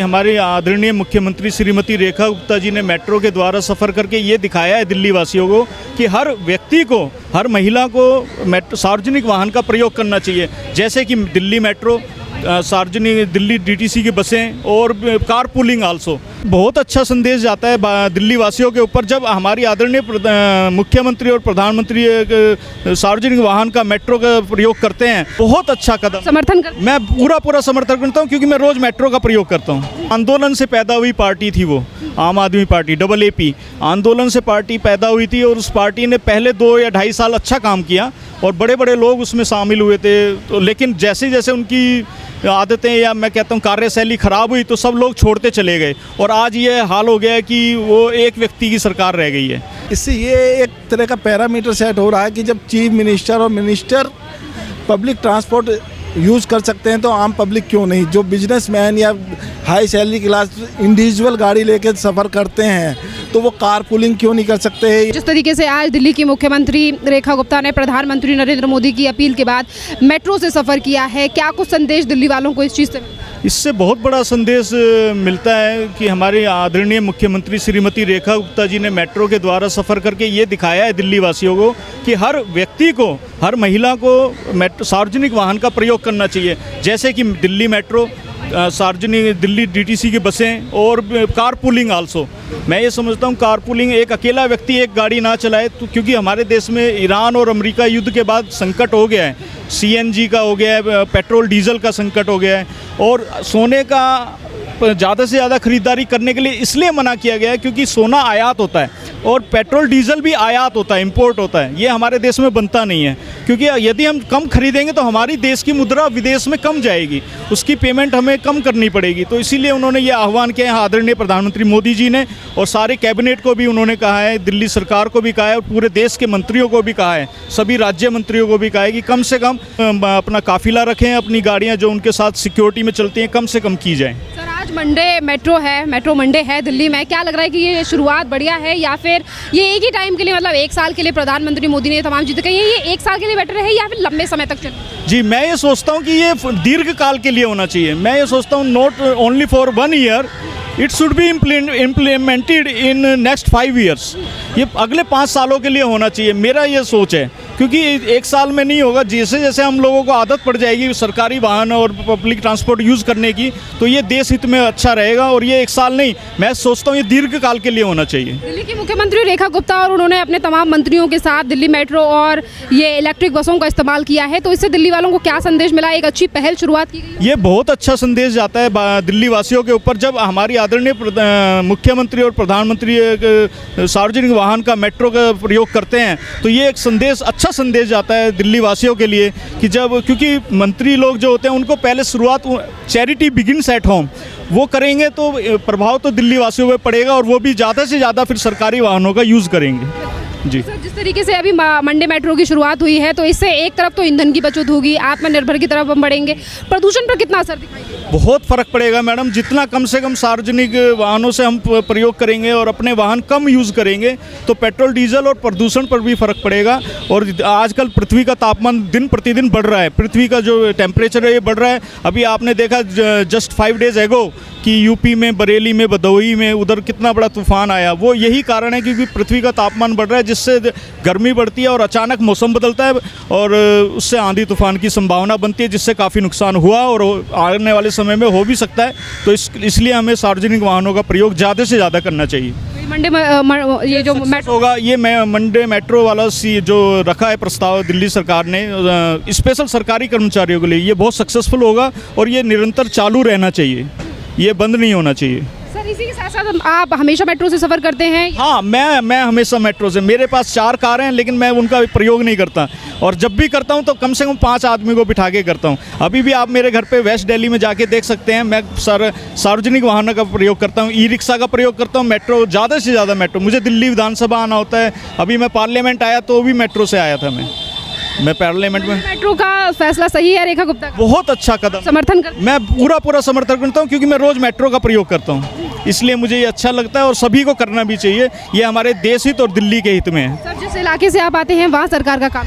हमारे आदरणीय मुख्यमंत्री श्रीमती रेखा गुप्ता जी ने मेट्रो के द्वारा सफ़र करके ये दिखाया है दिल्ली वासियों को कि हर व्यक्ति को, हर महिला को सार्वजनिक वाहन का प्रयोग करना चाहिए। जैसे कि दिल्ली मेट्रो, सार्वजनिक दिल्ली डीटीसी की बसें और कार पूलिंग आल्सो। बहुत अच्छा संदेश जाता है दिल्ली वासियों के ऊपर जब हमारी आदरणीय मुख्यमंत्री और प्रधानमंत्री सार्वजनिक वाहन का, मेट्रो का प्रयोग करते हैं। बहुत अच्छा कदम, समर्थन कर। मैं पूरा समर्थन करता हूँ क्योंकि मैं रोज़ मेट्रो का प्रयोग करता हूँ। आंदोलन से पैदा हुई पार्टी थी वो, आम आदमी पार्टी, AAP आंदोलन से पार्टी पैदा हुई थी और उस पार्टी ने पहले 2 या 2.5 साल अच्छा काम किया और बड़े बड़े लोग उसमें शामिल हुए थे। तो लेकिन जैसे जैसे उनकी आदतें या मैं कहता हूँ कार्यशैली ख़राब हुई तो सब लोग छोड़ते चले गए और आज ये हाल हो गया है कि वो एक व्यक्ति की सरकार रह गई है। इससे ये एक तरह का पैरामीटर सेट हो रहा है कि जब चीफ मिनिस्टर और मिनिस्टर पब्लिक ट्रांसपोर्ट यूज़ कर सकते हैं तो आम पब्लिक क्यों नहीं। जो बिजनेसमैन या हाई सैलरी क्लास इंडिविजुअल गाड़ी लेकर सफ़र करते हैं तो वो कार पूलिंग क्यों नहीं कर सकते हैं। जिस तरीके से आज दिल्ली की मुख्यमंत्री रेखा गुप्ता ने प्रधानमंत्री नरेंद्र मोदी की अपील के बाद मेट्रो से सफ़र किया है, क्या कुछ संदेश दिल्ली वालों को इस चीज़ से? इससे बहुत बड़ा संदेश मिलता है कि हमारे आदरणीय मुख्यमंत्री श्रीमती रेखा गुप्ता जी ने मेट्रो के द्वारा सफ़र करके ये दिखाया है दिल्ली वासियों को कि हर व्यक्ति को, हर महिला को सार्वजनिक वाहन का प्रयोग करना चाहिए। जैसे कि दिल्ली मेट्रो, सार्वजनिक दिल्ली डीटीसी की बसें और कार पूलिंग आल्सो। मैं ये समझता हूँ कार पूलिंग, एक अकेला व्यक्ति एक गाड़ी ना चलाए तो, क्योंकि हमारे देश में ईरान और अमेरिका युद्ध के बाद संकट हो गया है, CNG का हो गया है, पेट्रोल डीजल का संकट हो गया है और सोने का ज़्यादा से ज़्यादा खरीदारी करने के लिए इसलिए मना किया गया है क्योंकि सोना आयात होता है और पेट्रोल डीजल भी आयात होता है, इंपोर्ट होता है। ये हमारे देश में बनता नहीं है क्योंकि यदि हम कम खरीदेंगे तो हमारी देश की मुद्रा विदेश में कम जाएगी, उसकी पेमेंट हमें कम करनी पड़ेगी। तो इसीलिए उन्होंने ये आह्वान किया है आदरणीय प्रधानमंत्री मोदी जी ने और सारे कैबिनेट को भी उन्होंने कहा है, दिल्ली सरकार को भी कहा है और पूरे देश के मंत्रियों को भी कहा है, सभी राज्य मंत्रियों को भी कहा है कि कम से कम अपना काफिला रखें, अपनी गाड़ियाँ जो उनके साथ सिक्योरिटी में चलती हैं कम से कम की जाएँ। आज मंडे मेट्रो मंडे है दिल्ली में, क्या लग रहा है कि ये शुरुआत बढ़िया है या फिर ये एक ही टाइम के लिए, मतलब 1 साल के लिए प्रधानमंत्री मोदी ने तमाम चीज़ें कही है, ये 1 साल के लिए बेटर है या फिर लंबे समय तक चले? जी, मैं ये सोचता हूँ कि ये दीर्घ काल के लिए होना चाहिए। मैं ये सोचता हूँ not only for 1 year, it should be implemented in next 5 years. ये अगले 5 सालों के लिए होना चाहिए, मेरा ये सोच है, क्योंकि 1 साल में नहीं होगा। जैसे जैसे हम लोगों को आदत पड़ जाएगी सरकारी वाहन और पब्लिक ट्रांसपोर्ट यूज़ करने की तो ये देश हित में अच्छा रहेगा और ये 1 साल नहीं, मैं सोचता हूँ ये दीर्घ काल के लिए होना चाहिए। दिल्ली की मुख्यमंत्री रेखा गुप्ता और उन्होंने अपने तमाम मंत्रियों के साथ दिल्ली मेट्रो और ये इलेक्ट्रिक बसों का इस्तेमाल किया है, तो इससे दिल्ली वालों को क्या संदेश मिला? एक अच्छी पहल शुरुआत की गई। ये बहुत अच्छा संदेश जाता है दिल्ली वासियों के ऊपर जब हमारी आदरणीय मुख्यमंत्री और प्रधानमंत्री सार्वजनिक वाहन का, मेट्रो का प्रयोग करते हैं तो ये एक संदेश, अच्छा संदेश जाता है दिल्ली वासियों के लिए कि जब, क्योंकि मंत्री लोग जो होते हैं उनको पहले शुरुआत चैरिटी बिगिन्स एट होम, वो करेंगे तो प्रभाव तो दिल्ली वासियों पर पड़ेगा और वो भी ज़्यादा से ज़्यादा फिर सरकारी वाहनों का यूज़ करेंगे। जी सर, जिस तरीके से अभी मंडे मेट्रो की शुरुआत हुई है तो इससे एक तरफ तो ईंधन की बचत होगी, आत्मनिर्भर की तरफ हम बढ़ेंगे, प्रदूषण पर कितना असर दिखाई देगा? बहुत फ़र्क पड़ेगा मैडम। जितना कम से कम सार्वजनिक वाहनों से हम प्रयोग करेंगे और अपने वाहन कम यूज़ करेंगे तो पेट्रोल डीजल और प्रदूषण पर भी फ़र्क पड़ेगा। और आजकल पृथ्वी का तापमान दिन प्रतिदिन बढ़ रहा है, पृथ्वी का जो टेम्परेचर है ये बढ़ रहा है। अभी आपने देखा जस्ट 5 डेज एगो कि यूपी में, बरेली में, भदोही में उधर कितना बड़ा तूफान आया। वो यही कारण है क्योंकि पृथ्वी का तापमान बढ़ रहा है जिससे गर्मी बढ़ती है और अचानक मौसम बदलता है और उससे आंधी तूफान की संभावना बनती है जिससे काफ़ी नुकसान हुआ और आने वाले समय में हो भी सकता है। तो इसलिए हमें सार्वजनिक वाहनों का प्रयोग ज़्यादा से ज़्यादा करना चाहिए। मंडे ये जो मेट्रो होगा, ये मंडे मेट्रो वाला जो रखा है प्रस्ताव दिल्ली सरकार ने स्पेशल सरकारी कर्मचारियों के लिए, ये बहुत सक्सेसफुल होगा और ये निरंतर चालू रहना चाहिए, ये बंद नहीं होना चाहिए। सर, इसी के साथ साथ आप हमेशा मेट्रो से सफ़र करते हैं? हाँ, मैं हमेशा मेट्रो से, मेरे पास 4 कारें हैं लेकिन मैं उनका प्रयोग नहीं करता और जब भी करता हूँ तो कम से कम 5 आदमी को बिठा के करता हूँ। अभी भी आप मेरे घर पे वेस्ट दिल्ली में जाके देख सकते हैं, मैं सार्वजनिक वाहनों का प्रयोग करता हूँ, ई-रिक्शा का प्रयोग करता हूँ, मेट्रो, ज़्यादा से ज़्यादा मेट्रो। मुझे दिल्ली विधानसभा आना होता है, अभी मैं पार्लियामेंट आया तो भी मेट्रो से आया था मैं पार्लियामेंट में। मेट्रो का फैसला सही है रेखा गुप्ता? बहुत अच्छा कदम, समर्थन कर। मैं पूरा समर्थन करता हूँ क्योंकि मैं रोज़ मेट्रो का प्रयोग करता हूँ, इसलिए मुझे ये अच्छा लगता है और सभी को करना भी चाहिए। ये हमारे देश हित और दिल्ली के हित में है। सर, जिस इलाके से आप आते हैं वहाँ सरकार का काम?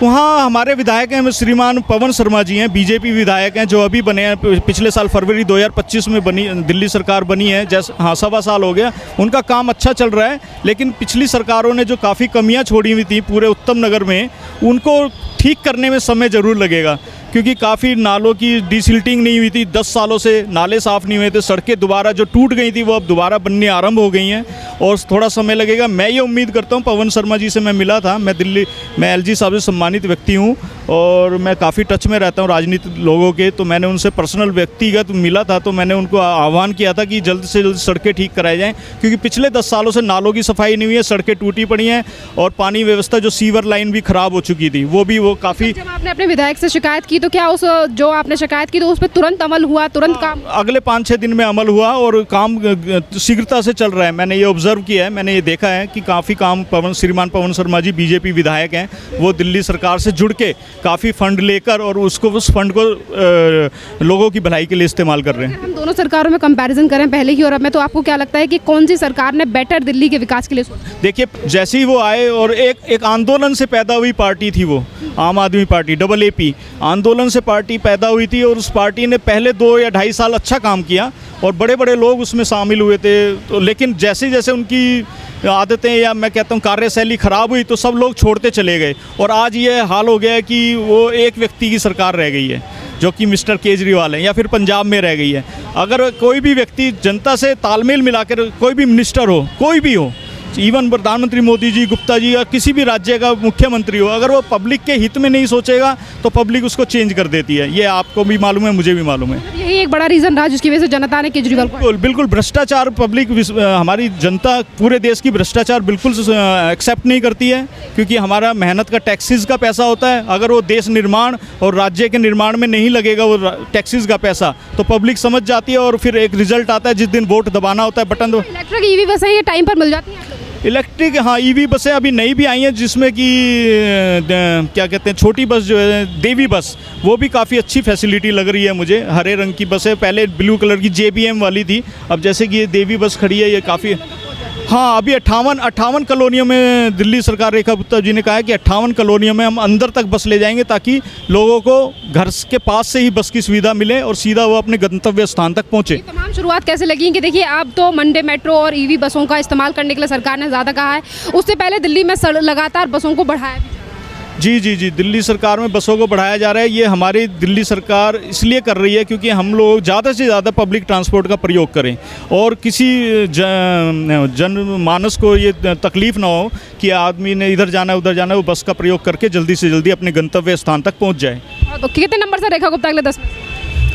वहाँ हमारे विधायक हैं श्रीमान पवन शर्मा जी हैं, बीजेपी विधायक हैं जो अभी बने हैं। पिछले साल फरवरी 2025 में बनी दिल्ली सरकार बनी है, जैसे हाँ 1.25 साल हो गया। उनका काम अच्छा चल रहा है, लेकिन पिछली सरकारों ने जो काफ़ी कमियां छोड़ी हुई थी पूरे उत्तम नगर में, उनको ठीक करने में समय ज़रूर लगेगा, क्योंकि काफ़ी नालों की डिसिल्टिंग नहीं हुई थी। 10 सालों से नाले साफ़ नहीं हुए थे। सड़कें दोबारा जो टूट गई थी वो अब दोबारा बनने आरंभ हो गई हैं और थोड़ा समय लगेगा। मैं ये उम्मीद करता हूँ, पवन शर्मा जी से मैं मिला था, मैं एलजी साहब से सम्मानित व्यक्ति हूँ और मैं काफ़ी टच में रहता हूँ राजनीतिक लोगों के, तो मैंने उनसे पर्सनल व्यक्तिगत मिला था, तो मैंने उनको आह्वान किया था कि जल्द से जल्द सड़कें ठीक कराई जाएँ, क्योंकि पिछले 10 सालों से नालों की सफाई नहीं हुई है, सड़कें टूटी पड़ी हैं और पानी व्यवस्था जो सीवर लाइन भी ख़राब हो चुकी थी, वो काफ़ी। जब आपने अपने विधायक से शिकायत की तो क्या उस जो आपने शिकायत की तो उस पर तुरंत अमल हुआ, तुरंत काम? अगले 5-6 दिन में अमल हुआ और काम शीघ्रता से चल रहा है। मैंने ये ऑब्जर्व किया है, मैंने ये देखा है कि काफ़ी काम श्रीमान पवन शर्मा जी बीजेपी विधायक हैं, वो दिल्ली सरकार से जुड़ के काफ़ी फंड लेकर और उस फंड को लोगों की भलाई के लिए इस्तेमाल कर रहे हैं। हम दोनों सरकारों में कंपैरिजन करें पहले की और अब में, तो आपको क्या लगता है कि कौन सी सरकार ने बेटर दिल्ली के विकास के लिए सोचा? देखिए, जैसे ही वो आए और एक आंदोलन से पैदा हुई पार्टी थी वो, आम आदमी पार्टी AAP आंदोलन से पार्टी पैदा हुई थी और उस पार्टी ने पहले 2 या 2.5 साल अच्छा काम किया और बड़े बड़े लोग उसमें शामिल हुए थे, तो लेकिन जैसे जैसे उनकी आदतें या मैं कहता हूँ कार्यशैली ख़राब हुई तो सब लोग छोड़ते चले गए और आज ये हाल हो गया है कि वो एक व्यक्ति की सरकार रह गई है जो कि मिस्टर केजरीवाल है, या फिर पंजाब में रह गई है। अगर कोई भी व्यक्ति जनता से तालमेल मिलाकर, कोई भी मिनिस्टर हो, कोई भी हो, इवन प्रधानमंत्री मोदी जी, गुप्ता जी या किसी भी राज्य का मुख्यमंत्री हो, अगर वो पब्लिक के हित में नहीं सोचेगा तो पब्लिक उसको चेंज कर देती है। ये आपको भी मालूम है, मुझे भी मालूम है। यही एक बड़ा रीज़न रहा जिसकी वजह से जनता ने केजरीवाल को। बिल्कुल भ्रष्टाचार, पब्लिक हमारी जनता पूरे देश की भ्रष्टाचार बिल्कुल एक्सेप्ट नहीं करती है, क्योंकि हमारा मेहनत का टैक्सेस का पैसा होता है। अगर वो देश निर्माण और राज्य के निर्माण में नहीं लगेगा वो टैक्सेस का पैसा, तो पब्लिक समझ जाती है और फिर एक रिजल्ट आता है जिस दिन वोट दबाना होता है बटन। इलेक्ट्रिक ईवी बसें ये टाइम पर मिल जाती हैं? इलेक्ट्रिक हाँ, ईवी बसें अभी नई भी आई हैं, जिसमें कि क्या कहते हैं, छोटी बस जो है देवी बस, वो भी काफ़ी अच्छी फैसिलिटी लग रही है मुझे। हरे रंग की बस है, पहले ब्लू कलर की JBM वाली थी, अब जैसे कि ये देवी बस खड़ी है, ये काफ़ी। हाँ, अभी 58 कॉलोनियों में दिल्ली सरकार, रेखा गुप्ता जी ने कहा है कि 58 कॉलोनियों में हम अंदर तक बस ले जाएंगे ताकि लोगों को घर के पास से ही बस की सुविधा मिले और सीधा वो अपने गंतव्य स्थान तक पहुँचे। तमाम शुरुआत कैसे लगी कि देखिए अब तो मंडे मेट्रो और EV बसों का इस्तेमाल करने के लिए सरकार ने ज़्यादा कहा है, उससे पहले दिल्ली में लगातार बसों को बढ़ाया। जी, दिल्ली सरकार में बसों को बढ़ाया जा रहा है। ये हमारी दिल्ली सरकार इसलिए कर रही है क्योंकि हम लोग ज़्यादा से ज़्यादा पब्लिक ट्रांसपोर्ट का प्रयोग करें और किसी जनमानस को ये तकलीफ़ ना हो कि आदमी ने इधर जाना है उधर जाना है, वो बस का प्रयोग करके जल्दी से जल्दी अपने गंतव्य स्थान तक पहुंच जाए। तो कितने नंबर से रेखा गुप्ता अगले 10 में?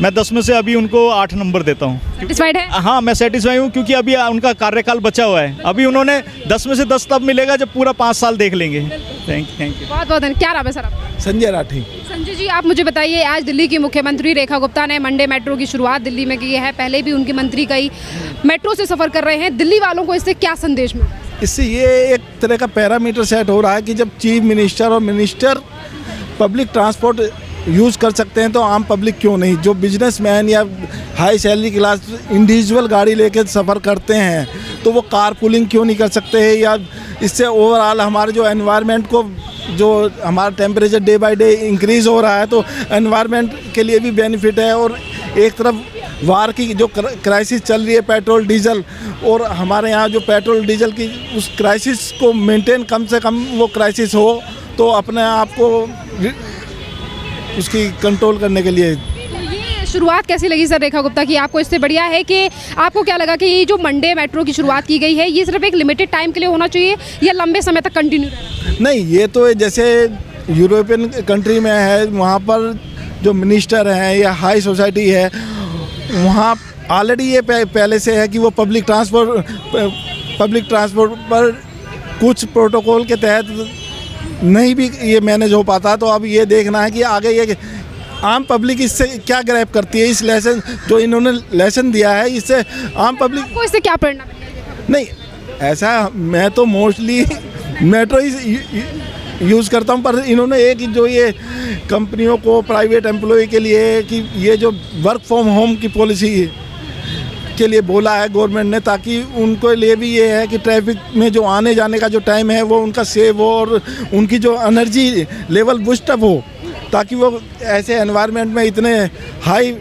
मैं 10 में से अभी उनको 8 नंबर देता हूँ। सेटिस्फाइड है? हाँ, मैं सेटिस्फाई हूँ क्योंकि अभी उनका कार्यकाल बचा हुआ है। अभी उन्होंने 10 में से 10 तब मिलेगा जब पूरा 5 साल देख लेंगे। Thank you. बहुत बहुत क्या नाम है सर आपका? संजय राठी। संजय जी, आप मुझे बताइए, आज दिल्ली की मुख्यमंत्री रेखा गुप्ता ने मंडे मेट्रो की शुरुआत दिल्ली में की है। पहले भी उनकी मंत्री कई मेट्रो से सफ़र कर रहे हैं। दिल्ली वालों को इससे क्या संदेश मिला? इससे ये एक तरह का पैरामीटर सेट हो रहा है कि जब चीफ मिनिस्टर और मिनिस्टर पब्लिक ट्रांसपोर्ट यूज़ कर सकते हैं तो आम पब्लिक क्यों नहीं। जो बिजनेसमैन या हाई सैलरी क्लास इंडिविजुअल गाड़ी लेके सफ़र करते हैं तो वो कार पुलिंग क्यों नहीं कर सकते हैं, या इससे ओवरऑल हमारे जो एनवायरनमेंट को, जो हमारा temperature day by day increase हो रहा है तो एनवायरनमेंट के लिए भी बेनिफिट है। और एक तरफ वार की जो क्राइसिस चल रही है पेट्रोल डीजल, और हमारे यहाँ जो पेट्रोल डीजल की उस क्राइसिस को मेंटेन, कम से कम वो क्राइसिस हो तो अपने आप को उसकी कंट्रोल करने के लिए। ये शुरुआत कैसी लगी सर रेखा गुप्ता की आपको? इससे बढ़िया है कि आपको क्या लगा कि ये जो मंडे मेट्रो की शुरुआत की गई है ये सिर्फ एक लिमिटेड टाइम के लिए होना चाहिए या लंबे समय तक कंटिन्यू रहना? नहीं, ये तो जैसे यूरोपियन कंट्री में है, वहाँ पर जो मिनिस्टर हैं या हाई सोसाइटी है वहाँ ऑलरेडी ये पहले से है कि वो पब्लिक ट्रांसपोर्ट पर कुछ प्रोटोकॉल के तहत नहीं भी ये मैनेज हो पाता। तो अब ये देखना है कि आगे ये आम पब्लिक इससे क्या ग्रैब करती है। इस लेसन जो इन्होंने लेसन दिया है इससे आम पब्लिक को इससे क्या प्रेरणा मिलेगी? नहीं, ऐसा मैं तो मोस्टली मेट्रो यूज़ करता हूँ, पर इन्होंने एक जो ये कंपनियों को, प्राइवेट एम्प्लॉय के लिए कि ये जो वर्क फ्रॉम होम की पॉलिसी के लिए बोला है गवर्नमेंट ने, ताकि उनको लिए भी ये है कि ट्रैफिक में जो आने जाने का जो टाइम है वो उनका सेव हो और उनकी जो एनर्जी लेवल बूस्टअप हो, ताकि वो ऐसे एनवायरनमेंट में इतने हाई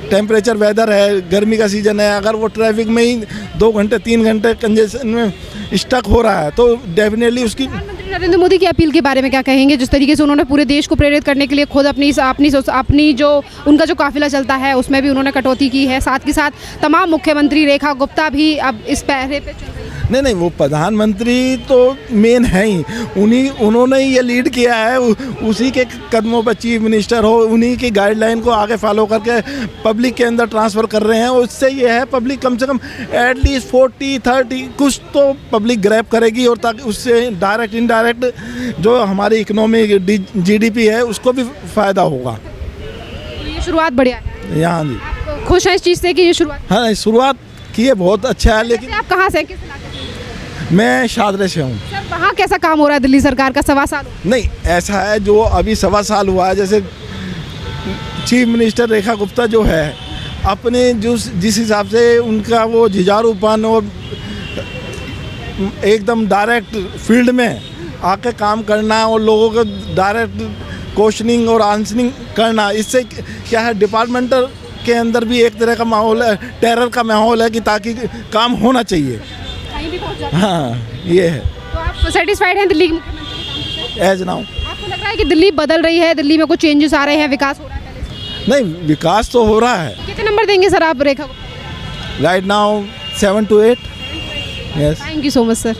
टेम्परेचर वेदर है, गर्मी का सीज़न है, अगर वो ट्रैफिक में ही 2 घंटे 3 घंटे कंजेशन में स्टक हो रहा है तो डेफिनेटली उसकी। प्रधानमंत्री नरेंद्र मोदी की अपील के बारे में क्या कहेंगे, जिस तरीके से उन्होंने पूरे देश को प्रेरित करने के लिए खुद अपनी जो उनका जो काफिला चलता है उसमें भी उन्होंने कटौती की है, साथ के साथ तमाम मुख्यमंत्री रेखा गुप्ता भी अब इस पैरे पे चल रही है। नहीं, वो प्रधानमंत्री तो मेन है ही, उन्होंने ही ये लीड किया है, उसी के कदमों पर चीफ मिनिस्टर हो, उन्हीं की गाइडलाइन को आगे फॉलो करके पब्लिक के अंदर ट्रांसफ़र कर रहे हैं। उससे ये है पब्लिक कम से कम एटलीस्ट 40-30 कुछ तो पब्लिक ग्रैब करेगी, और ताकि उससे डायरेक्ट इनडायरेक्ट जो हमारी इकोनॉमिक GDP है उसको भी फ़ायदा होगा। तो ये शुरुआत बढ़िया है। यहाँ जी, आप खुश हैं इस चीज़ से कि ये शुरुआत? हाँ, शुरुआत की है, बहुत अच्छा है। लेकिन आप कहाँ से हैं, किस इलाके से? मैं शादरे से हूँ। सर वहाँ कैसा काम हो रहा है दिल्ली सरकार का 1.25 साल? नहीं, ऐसा है जो अभी 1.25 साल हुआ है, जैसे चीफ मिनिस्टर रेखा गुप्ता जो है अपने जिस हिसाब से उनका वो जुझारूपन और एकदम डायरेक्ट फील्ड में आके काम करना और लोगों को डायरेक्ट क्वेश्चनिंग और आंसरिंग करना, इससे क्या है डिपार्टमेंटल के अंदर भी एक तरह का माहौल है, टेरर का माहौल है कि ताकि काम होना चाहिए। कहीं भी पहुँच जाते हैं। हाँ, ये है। तो आप सेटिस्फाइड हैं दिल्ली के मुख्यमंत्री के काम से? एज नाउ आपको लग रहा है कि दिल्ली बदल रही है, दिल्ली में कुछ चेंजेस आ रहे हैं, विकास हो रहा है पहले से? नहीं, विकास तो हो रहा है। कितने नंबर देंगे सर आप रेखा को? Right now 7 to 8। Yes. Thank you so much sir.